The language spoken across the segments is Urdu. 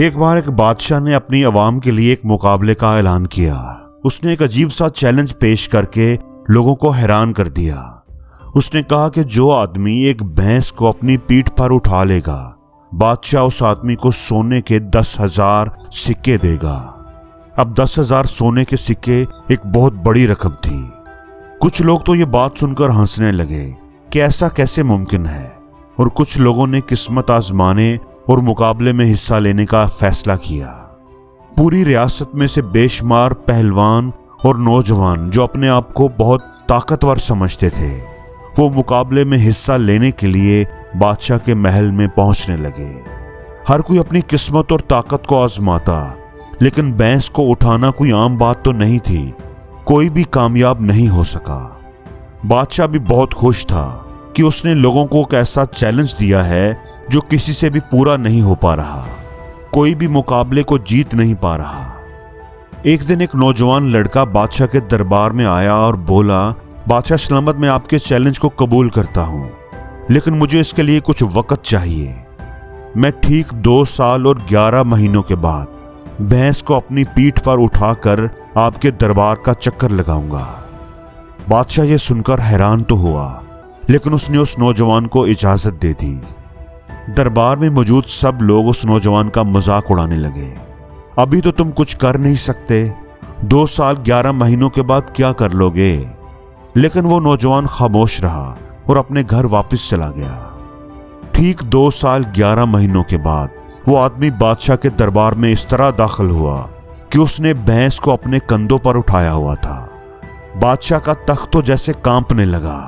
ایک بار ایک بادشاہ نے اپنی عوام کے لیے ایک مقابلے کا اعلان کیا۔ اس نے ایک عجیب سا چیلنج پیش کر کے لوگوں کو حیران کر دیا۔ اس نے کہا کہ جو آدمی ایک بھینس کو اپنی پیٹھ پر اٹھا لے گا، بادشاہ اس آدمی کو سونے کے 10,000 سکے دے گا۔ اب 10,000 سونے کے سکے ایک بہت بڑی رقم تھی۔ کچھ لوگ تو یہ بات سن کر ہنسنے لگے کہ ایسا کیسے ممکن ہے، اور کچھ لوگوں نے قسمت آزمانے اور مقابلے میں حصہ لینے کا فیصلہ کیا۔ پوری ریاست میں سے بے شمار پہلوان اور نوجوان جو اپنے آپ کو بہت طاقتور سمجھتے تھے، وہ مقابلے میں حصہ لینے کے لیے بادشاہ کے محل میں پہنچنے لگے۔ ہر کوئی اپنی قسمت اور طاقت کو آزماتا، لیکن بھینس کو اٹھانا کوئی عام بات تو نہیں تھی۔ کوئی بھی کامیاب نہیں ہو سکا۔ بادشاہ بھی بہت خوش تھا کہ اس نے لوگوں کو ایک ایسا چیلنج دیا ہے جو کسی سے بھی پورا نہیں ہو پا رہا۔ کوئی بھی مقابلے کو جیت نہیں پا رہا۔ ایک دن ایک نوجوان لڑکا بادشاہ کے دربار میں آیا اور بولا، بادشاہ سلامت، میں آپ کے چیلنج کو قبول کرتا ہوں، لیکن مجھے اس کے لیے کچھ وقت چاہیے۔ میں ٹھیک 2 سال اور 11 مہینوں کے بعد بھینس کو اپنی پیٹھ پر اٹھا کر آپ کے دربار کا چکر لگاؤں گا۔ بادشاہ یہ سن کر حیران تو ہوا، لیکن اس نے اس نوجوان کو اجازت دے دی۔ دربار میں موجود سب لوگ اس نوجوان کا مذاق اڑانے لگے۔ ابھی تو تم کچھ کر نہیں سکتے، 2 سال 11 مہینوں کے بعد کیا کر لو گے؟ لیکن وہ نوجوان خاموش رہا اور اپنے گھر واپس چلا گیا۔ ٹھیک 2 سال 11 مہینوں کے بعد وہ آدمی بادشاہ کے دربار میں اس طرح داخل ہوا کہ اس نے بھینس کو اپنے کندھوں پر اٹھایا ہوا تھا۔ بادشاہ کا تخت تو جیسے کانپنے لگا۔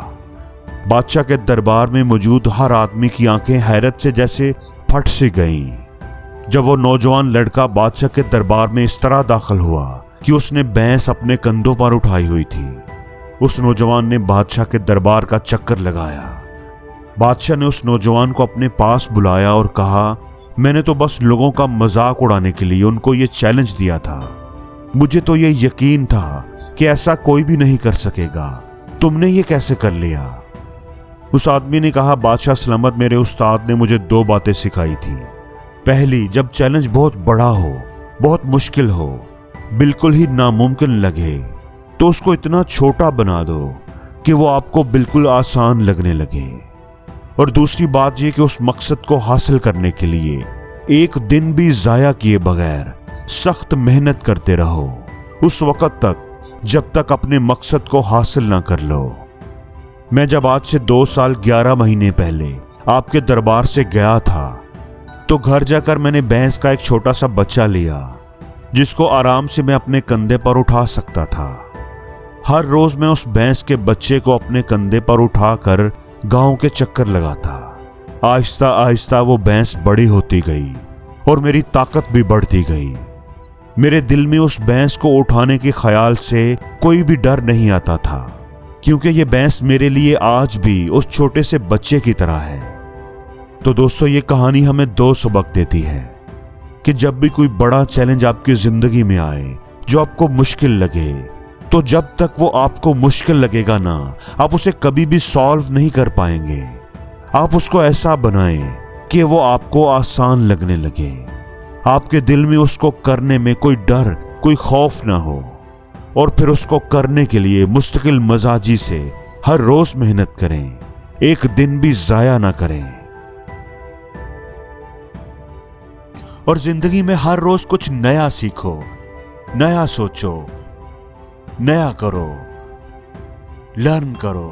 بادشاہ کے دربار میں موجود ہر آدمی کی آنکھیں حیرت سے جیسے پھٹ سی گئیں جب وہ نوجوان لڑکا بادشاہ کے دربار میں اس طرح داخل ہوا کہ اس نے بھینس اپنے کندھوں پر اٹھائی ہوئی تھی۔ اس نوجوان نے بادشاہ کے دربار کا چکر لگایا۔ بادشاہ نے اس نوجوان کو اپنے پاس بلایا اور کہا، میں نے تو بس لوگوں کا مذاق اڑانے کے لیے ان کو یہ چیلنج دیا تھا۔ مجھے تو یہ یقین تھا کہ ایسا کوئی بھی نہیں کر سکے گا، تم نے یہ کیسے کر لیا؟ اس آدمی نے کہا، بادشاہ سلامت، میرے استاد نے مجھے 2 باتیں سکھائی تھی۔ پہلی، جب چیلنج بہت بڑا ہو، بہت مشکل ہو، بالکل ہی ناممکن لگے، تو اس کو اتنا چھوٹا بنا دو کہ وہ آپ کو بالکل آسان لگنے لگے۔ اور دوسری بات یہ کہ اس مقصد کو حاصل کرنے کے لیے ایک دن بھی ضائع کیے بغیر سخت محنت کرتے رہو، اس وقت تک جب تک اپنے مقصد کو حاصل نہ کر لو۔ میں جب آج سے 2 سال 11 مہینے پہلے آپ کے دربار سے گیا تھا تو گھر جا کر میں نے بھینس کا ایک چھوٹا سا بچہ لیا جس کو آرام سے میں اپنے کندھے پر اٹھا سکتا تھا۔ ہر روز میں اس بھینس کے بچے کو اپنے کندھے پر اٹھا کر گاؤں کے چکر لگاتا۔ آہستہ آہستہ وہ بھینس بڑی ہوتی گئی اور میری طاقت بھی بڑھتی گئی۔ میرے دل میں اس بھینس کو اٹھانے کے خیال سے کوئی بھی ڈر نہیں آتا تھا، کیونکہ یہ بھینس میرے لیے آج بھی اس چھوٹے سے بچے کی طرح ہے۔ تو دوستو، یہ کہانی ہمیں 2 سبق دیتی ہے کہ جب بھی کوئی بڑا چیلنج آپ کی زندگی میں آئے جو آپ کو مشکل لگے، تو جب تک وہ آپ کو مشکل لگے گا نا، آپ اسے کبھی بھی سالو نہیں کر پائیں گے۔ آپ اس کو ایسا بنائیں کہ وہ آپ کو آسان لگنے لگے، آپ کے دل میں اس کو کرنے میں کوئی ڈر، کوئی خوف نہ ہو، اور پھر اس کو کرنے کے لیے مستقل مزاجی سے ہر روز محنت کریں، ایک دن بھی ضائع نہ کریں۔ اور زندگی میں ہر روز کچھ نیا سیکھو، نیا سوچو، نیا کرو، لرن کرو۔